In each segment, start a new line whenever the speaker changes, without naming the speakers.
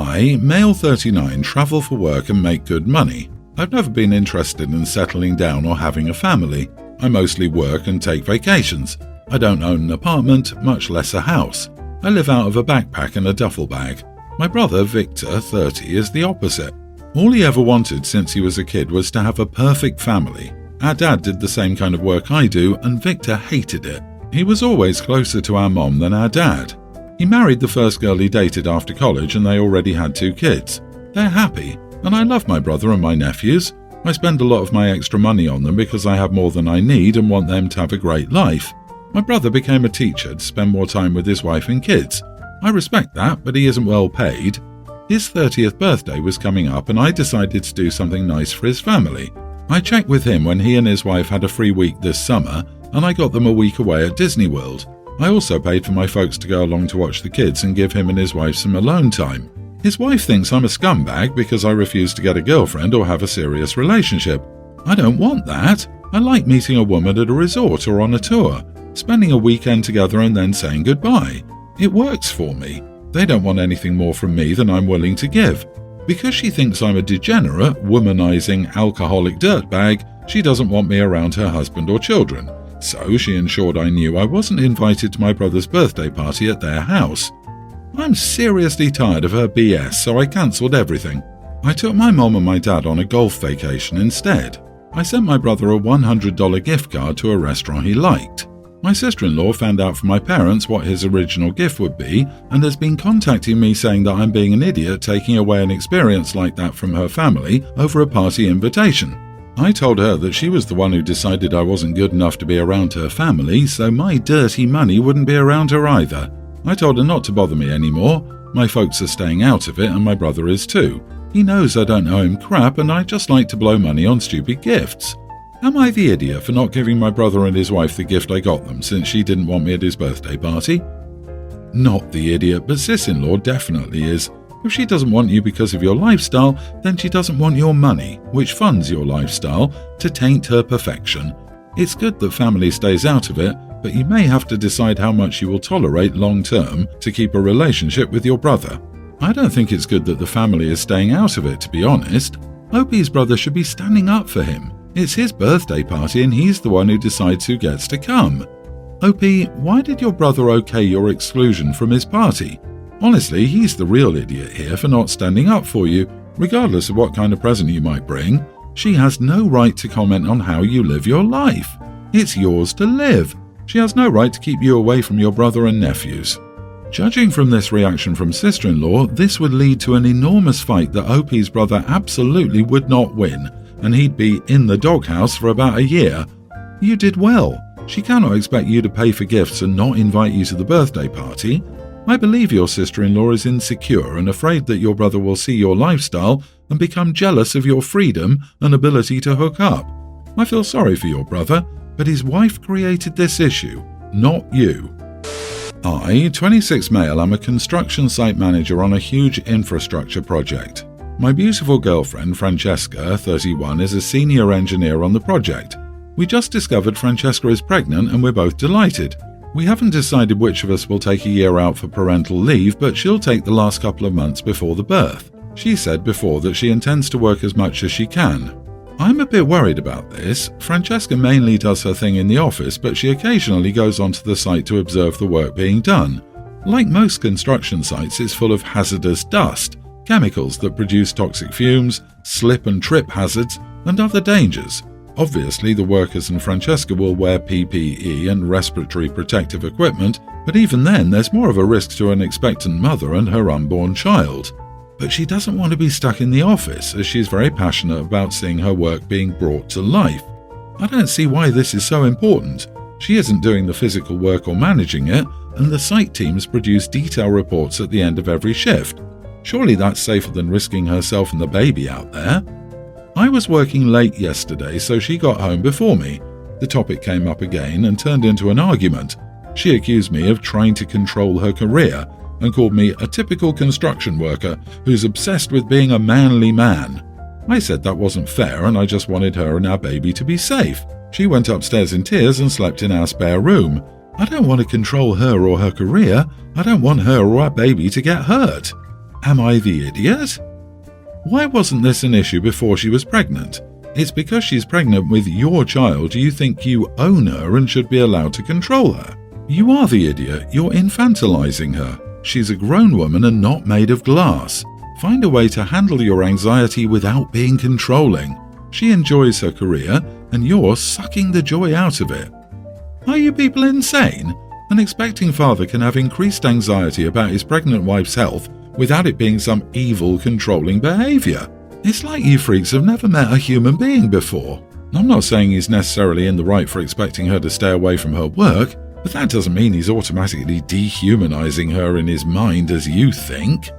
I, male 39, travel for work and make good money. I've never been interested in settling down or having a family. I mostly work and take vacations. I don't own an apartment, much less a house. I live out of a backpack and a duffel bag. My brother, Victor, 30, is the opposite. All he ever wanted since he was a kid was to have a perfect family. Our dad did the same kind of work I do, and Victor hated it. He was always closer to our mom than our dad. He married the first girl he dated after college, and they already had 2 kids. They're happy, and I love my brother and my nephews. I spend a lot of my extra money on them because I have more than I need and want them to have a great life. My brother became a teacher to spend more time with his wife and kids. I respect that, but he isn't well paid. His 30th birthday was coming up, and I decided to do something nice for his family. I checked with him when he and his wife had a free week this summer, and I got them a week away at Disney World. I also paid for my folks to go along to watch the kids and give him and his wife some alone time. His wife thinks I'm a scumbag because I refuse to get a girlfriend or have a serious relationship. I don't want that. I like meeting a woman at a resort or on a tour, spending a weekend together and then saying goodbye. It works for me. They don't want anything more from me than I'm willing to give. Because she thinks I'm a degenerate, womanizing, alcoholic dirtbag, she doesn't want me around her husband or children. So she ensured I knew I wasn't invited to my brother's birthday party at their house. I'm seriously tired of her BS, so I cancelled everything. I took my mom and my dad on a golf vacation instead. I sent my brother a $100 gift card to a restaurant he liked. My sister-in-law found out from my parents what his original gift would be and has been contacting me saying that I'm being an idiot taking away an experience like that from her family over a party invitation. I told her that she was the one who decided I wasn't good enough to be around her family, so my dirty money wouldn't be around her either. I told her not to bother me anymore. My folks are staying out of it and my brother is too. He knows I don't owe him crap and I just like to blow money on stupid gifts. Am I the idiot for not giving my brother and his wife the gift I got them since she didn't want me at his birthday party? Not the idiot, but sis-in-law definitely is. If she doesn't want you because of your lifestyle, then she doesn't want your money, which funds your lifestyle, to taint her perfection. It's good that family stays out of it, but you may have to decide how much you will tolerate long-term to keep a relationship with your brother. I don't think it's good that the family is staying out of it, to be honest. Opie's brother should be standing up for him. It's his birthday party and he's the one who decides who gets to come. Opie, why did your brother okay your exclusion from his party? Honestly, he's the real idiot here for not standing up for you, regardless of what kind of present you might bring. She has no right to comment on how you live your life. It's yours to live. She has no right to keep you away from your brother and nephews. Judging from this reaction from sister-in-law, this would lead to an enormous fight that Opie's brother absolutely would not win, and he'd be in the doghouse for about a year. You did well. She cannot expect you to pay for gifts and not invite you to the birthday party. I believe your sister-in-law is insecure and afraid that your brother will see your lifestyle and become jealous of your freedom and ability to hook up. I feel sorry for your brother, but his wife created this issue, not you. I, 26 male, am a construction site manager on a huge infrastructure project. My beautiful girlfriend, Francesca, 31, is a senior engineer on the project. We just discovered Francesca is pregnant and we're both delighted. We haven't decided which of us will take a year out for parental leave, but she'll take the last couple of months before the birth. She said before that she intends to work as much as she can. I'm a bit worried about this. Francesca mainly does her thing in the office, but she occasionally goes onto the site to observe the work being done. Like most construction sites, it's full of hazardous dust, chemicals that produce toxic fumes, slip and trip hazards, and other dangers. Obviously, the workers and Francesca will wear PPE and respiratory protective equipment, but even then there's more of a risk to an expectant mother and her unborn child. But she doesn't want to be stuck in the office, as she's very passionate about seeing her work being brought to life. I don't see why this is so important. She isn't doing the physical work or managing it, and the site teams produce detailed reports at the end of every shift. Surely that's safer than risking herself and the baby out there. I was working late yesterday, so she got home before me. The topic came up again and turned into an argument. She accused me of trying to control her career and called me a typical construction worker who's obsessed with being a manly man. I said that wasn't fair and I just wanted her and our baby to be safe. She went upstairs in tears and slept in our spare room. I don't want to control her or her career. I don't want her or our baby to get hurt. Am I the idiot? Why wasn't this an issue before she was pregnant? It's because she's pregnant with your child you think you own her and should be allowed to control her. You are the idiot. You're infantilizing her. She's a grown woman and not made of glass. Find a way to handle your anxiety without being controlling. She enjoys her career, and you're sucking the joy out of it. Are you people insane? An expecting father can have increased anxiety about his pregnant wife's health without it being some evil, controlling behavior. It's like you freaks have never met a human being before. I'm not saying he's necessarily in the right for expecting her to stay away from her work, but that doesn't mean he's automatically dehumanizing her in his mind as you think.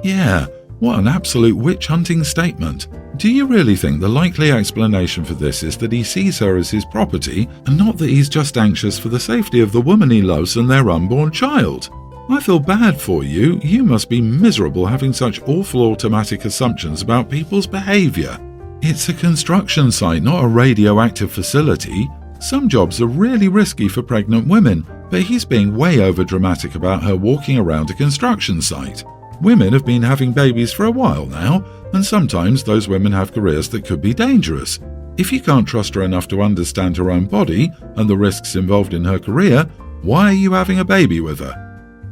Yeah, what an absolute witch-hunting statement. Do you really think the likely explanation for this is that he sees her as his property and not that he's just anxious for the safety of the woman he loves and their unborn child? I feel bad for you. You must be miserable having such awful automatic assumptions about people's behavior. It's a construction site, not a radioactive facility. Some jobs are really risky for pregnant women, but he's being way over-dramatic about her walking around a construction site. Women have been having babies for a while now, and sometimes those women have careers that could be dangerous. If you can't trust her enough to understand her own body and the risks involved in her career, why are you having a baby with her?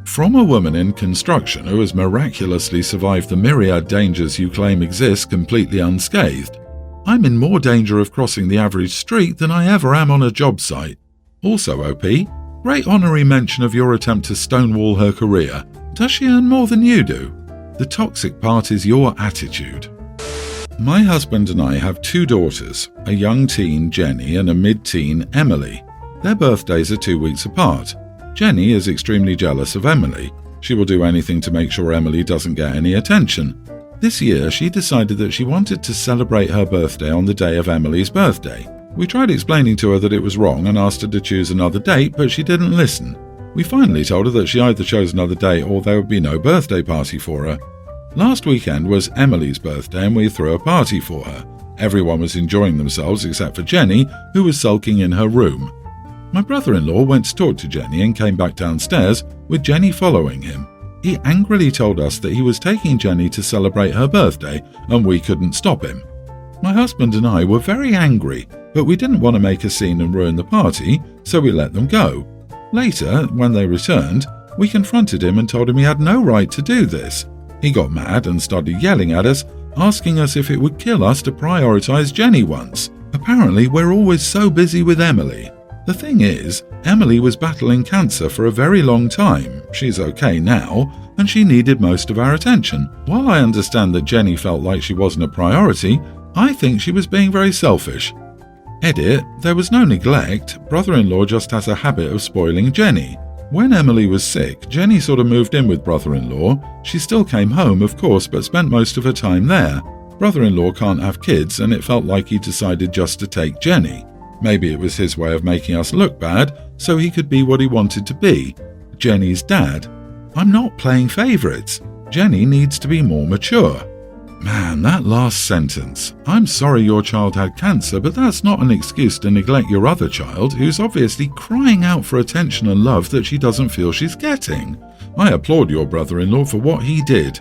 From a woman in construction who has miraculously survived the myriad dangers you claim exist completely unscathed, I'm in more danger of crossing the average street than I ever am on a job site. Also, OP, great honorary mention of your attempt to stonewall her career. Does she earn more than you do? The toxic part is your attitude. My husband and I have 2 daughters, a young teen, Jenny, and a mid-teen, Emily. Their birthdays are 2 weeks apart. Jenny is extremely jealous of Emily. She will do anything to make sure Emily doesn't get any attention. This year, she decided that she wanted to celebrate her birthday on the day of Emily's birthday. We tried explaining to her that it was wrong and asked her to choose another date, but she didn't listen. We finally told her that she either chose another date or there would be no birthday party for her. Last weekend was Emily's birthday and we threw a party for her. Everyone was enjoying themselves except for Jenny, who was sulking in her room. My brother-in-law went to talk to Jenny and came back downstairs, with Jenny following him. He angrily told us that he was taking Jenny to celebrate her birthday and we couldn't stop him. My husband and I were very angry, but we didn't want to make a scene and ruin the party, so we let them go. Later, when they returned, we confronted him and told him he had no right to do this. He got mad and started yelling at us, asking us if it would kill us to prioritize Jenny once. Apparently, we're always so busy with Emily. The thing is, Emily was battling cancer for a very long time. She's okay now, and she needed most of our attention. While I understand that Jenny felt like she wasn't a priority, I think she was being very selfish. Edit, there was no neglect. Brother-in-law just has a habit of spoiling Jenny. When Emily was sick, Jenny sort of moved in with brother-in-law. She still came home, of course, but spent most of her time there. Brother-in-law can't have kids, and it felt like he decided just to take Jenny. Maybe it was his way of making us look bad, so he could be what he wanted to be, Jenny's dad. I'm not playing favourites. Jenny needs to be more mature. Man, that last sentence. I'm sorry your child had cancer, but that's not an excuse to neglect your other child, who's obviously crying out for attention and love that she doesn't feel she's getting. I applaud your brother-in-law for what he did.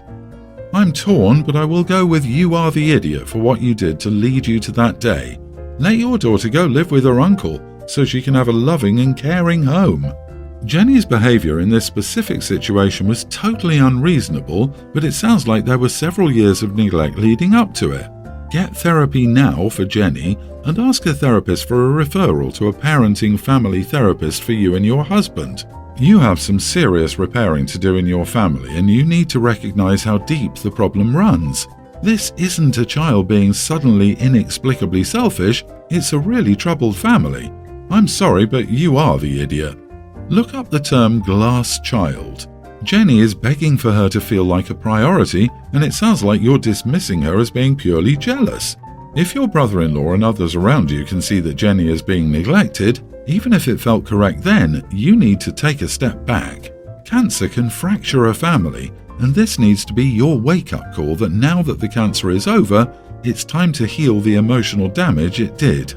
I'm torn, but I will go with you are the idiot for what you did to lead you to that day. Let your daughter go live with her uncle, so she can have a loving and caring home. Jenny's behaviour in this specific situation was totally unreasonable, but it sounds like there were several years of neglect leading up to it. Get therapy now for Jenny and ask a therapist for a referral to a parenting family therapist for you and your husband. You have some serious repairing to do in your family and you need to recognise how deep the problem runs. This isn't a child being suddenly inexplicably selfish, it's a really troubled family. I'm sorry, but you are the idiot. Look up the term glass child. Jenny is begging for her to feel like a priority, and it sounds like you're dismissing her as being purely jealous. If your brother-in-law and others around you can see that Jenny is being neglected, even if it felt correct then, you need to take a step back. Cancer can fracture a family, and this needs to be your wake-up call that now that the cancer is over, it's time to heal the emotional damage it did.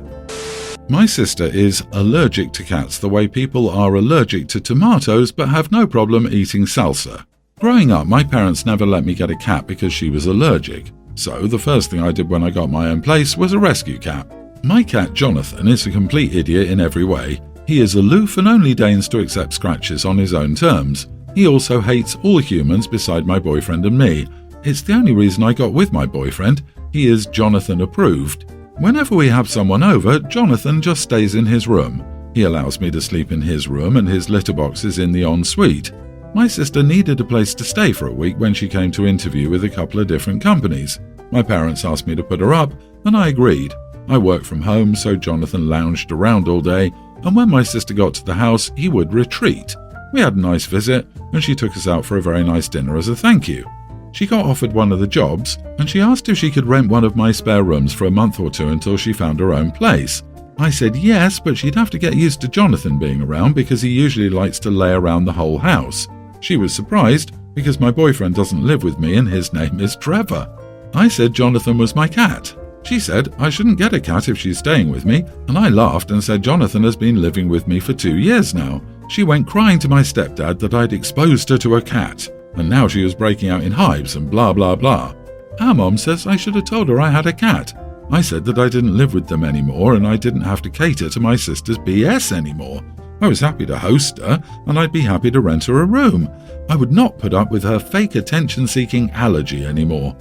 My sister is allergic to cats the way people are allergic to tomatoes but have no problem eating salsa. Growing up, my parents never let me get a cat because she was allergic. So the first thing I did when I got my own place was a rescue cat. My cat Jonathan is a complete idiot in every way. He is aloof and only deigns to accept scratches on his own terms. He also hates all humans beside my boyfriend and me. It's the only reason I got with my boyfriend. He is Jonathan approved. Whenever we have someone over, Jonathan just stays in his room. He allows me to sleep in his room and his litter box is in the ensuite. My sister needed a place to stay for a week when she came to interview with a couple of different companies. My parents asked me to put her up, and I agreed. I worked from home, so Jonathan lounged around all day, and when my sister got to the house, he would retreat. We had a nice visit, and she took us out for a very nice dinner as a thank you. She got offered one of the jobs, and she asked if she could rent one of my spare rooms for a month or two until she found her own place. I said yes, but she'd have to get used to Jonathan being around because he usually likes to lay around the whole house. She was surprised because my boyfriend doesn't live with me and his name is Trevor. I said Jonathan was my cat. She said I shouldn't get a cat if she's staying with me, and I laughed and said Jonathan has been living with me for 2 years now. She went crying to my stepdad that I'd exposed her to a cat, and now she was breaking out in hives and blah blah blah. Our mom says I should have told her I had a cat. I said that I didn't live with them anymore and I didn't have to cater to my sister's BS anymore. I was happy to host her and I'd be happy to rent her a room. I would not put up with her fake attention-seeking allergy anymore.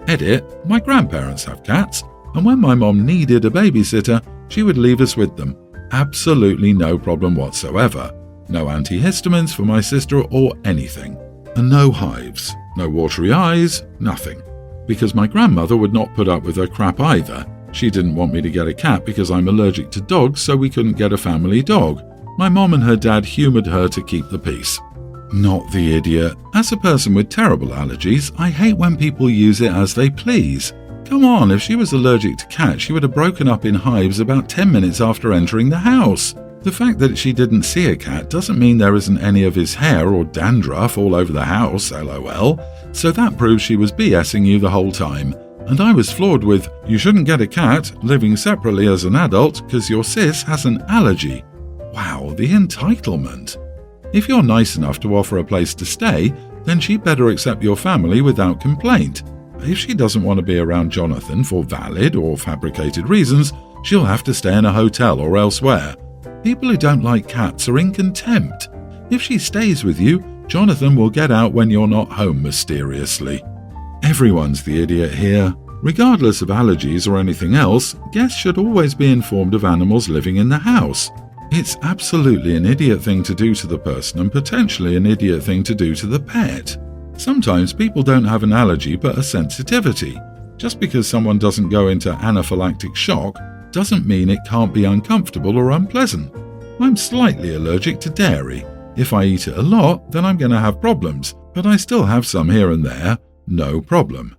Edit, my grandparents have cats, and when my mom needed a babysitter, she would leave us with them. Absolutely no problem whatsoever. No antihistamines for my sister or anything. And no hives, no watery eyes, nothing. Because my grandmother would not put up with her crap either. She didn't want me to get a cat because I'm allergic to dogs, so we couldn't get a family dog. My mom and her dad humoured her to keep the peace. Not the idiot. As a person with terrible allergies, I hate when people use it as they please. Come on, if she was allergic to cats, she would have broken up in hives about 10 minutes after entering the house. The fact that she didn't see a cat doesn't mean there isn't any of his hair or dandruff all over the house, lol. So that proves she was BSing you the whole time. And I was floored with, you shouldn't get a cat living separately as an adult because your sis has an allergy. Wow, the entitlement. If you're nice enough to offer a place to stay, then she'd better accept your family without complaint. If she doesn't want to be around Jonathan for valid or fabricated reasons, she'll have to stay in a hotel or elsewhere. People who don't like cats are in contempt. If she stays with you, Jonathan will get out when you're not home mysteriously. Everyone's the idiot here. Regardless of allergies or anything else, guests should always be informed of animals living in the house. It's absolutely an idiot thing to do to the person and potentially an idiot thing to do to the pet. Sometimes people don't have an allergy but a sensitivity. Just because someone doesn't go into anaphylactic shock doesn't mean it can't be uncomfortable or unpleasant. I'm slightly allergic to dairy. If I eat it a lot, then I'm going to have problems, but I still have some here and there, no problem.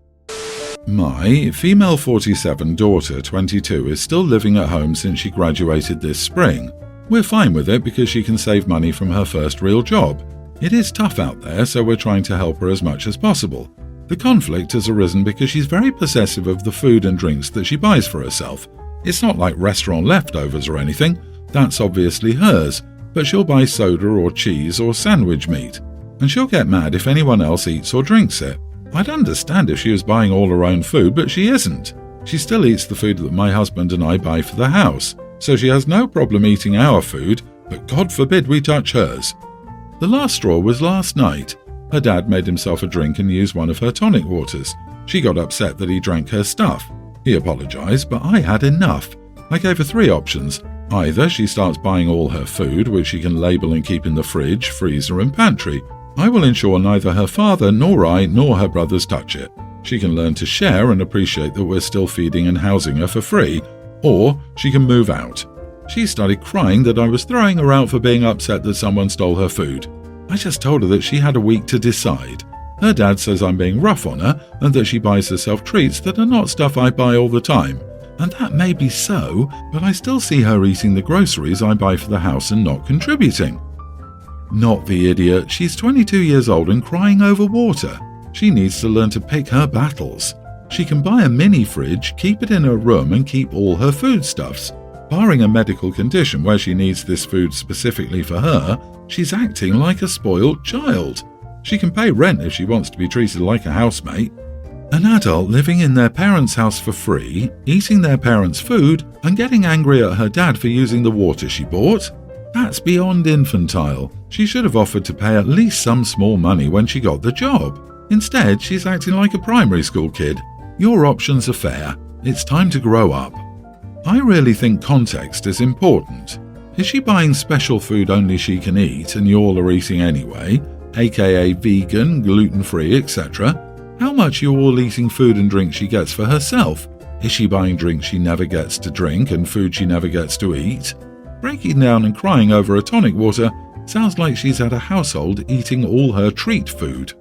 My female 47 daughter, 22, is still living at home since she graduated this spring. We're fine with it because she can save money from her first real job. It is tough out there, so we're trying to help her as much as possible. The conflict has arisen because she's very possessive of the food and drinks that she buys for herself. It's not like restaurant leftovers or anything, that's obviously hers, but she'll buy soda or cheese or sandwich meat, and she'll get mad if anyone else eats or drinks it. I'd understand if she was buying all her own food, but she isn't. She still eats the food that my husband and I buy for the house, so she has no problem eating our food, but God forbid we touch hers. The last straw was last night. Her dad made himself a drink and used one of her tonic waters. She got upset that he drank her stuff. He apologized, but I had enough. I gave her 3 options. Either she starts buying all her food, which she can label and keep in the fridge, freezer and pantry. I will ensure neither her father nor I nor her brothers touch it. She can learn to share and appreciate that we're still feeding and housing her for free, or she can move out. She started crying that I was throwing her out for being upset that someone stole her food. I just told her that she had a week to decide. Her dad says I'm being rough on her and that she buys herself treats that are not stuff I buy all the time. And that may be so, but I still see her eating the groceries I buy for the house and not contributing. Not the idiot, she's 22 years old and crying over water. She needs to learn to pick her battles. She can buy a mini fridge, keep it in her room and keep all her foodstuffs. Barring a medical condition where she needs this food specifically for her, she's acting like a spoiled child. She can pay rent if she wants to be treated like a housemate. An adult living in their parents' house for free, eating their parents' food, and getting angry at her dad for using the water she bought? That's beyond infantile. She should have offered to pay at least some small money when she got the job. Instead, she's acting like a primary school kid. Your options are fair. It's time to grow up. I really think context is important. Is she buying special food only she can eat and you all are eating anyway, aka vegan, gluten-free, etc.? How much are you all eating food and drink she gets for herself? Is she buying drinks she never gets to drink and food she never gets to eat? Breaking down and crying over a tonic water sounds like she's had a household eating all her treat food.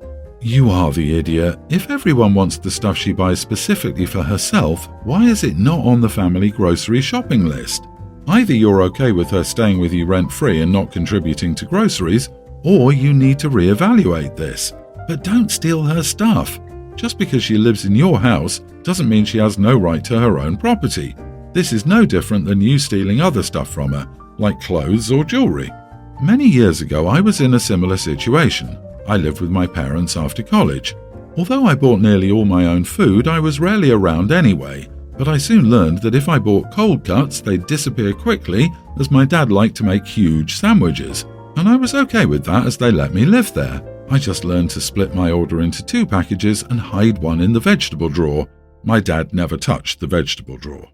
You are the idiot. If everyone wants the stuff she buys specifically for herself, why is it not on the family grocery shopping list? Either you're okay with her staying with you rent-free and not contributing to groceries, or you need to reevaluate this. But don't steal her stuff. Just because she lives in your house doesn't mean she has no right to her own property. This is no different than you stealing other stuff from her, like clothes or jewelry. Many years ago, I was in a similar situation. I lived with my parents after college. Although I bought nearly all my own food, I was rarely around anyway, but I soon learned that if I bought cold cuts, they'd disappear quickly, as my dad liked to make huge sandwiches, and I was okay with that as they let me live there. I just learned to split my order into 2 packages and hide one in the vegetable drawer. My dad never touched the vegetable drawer.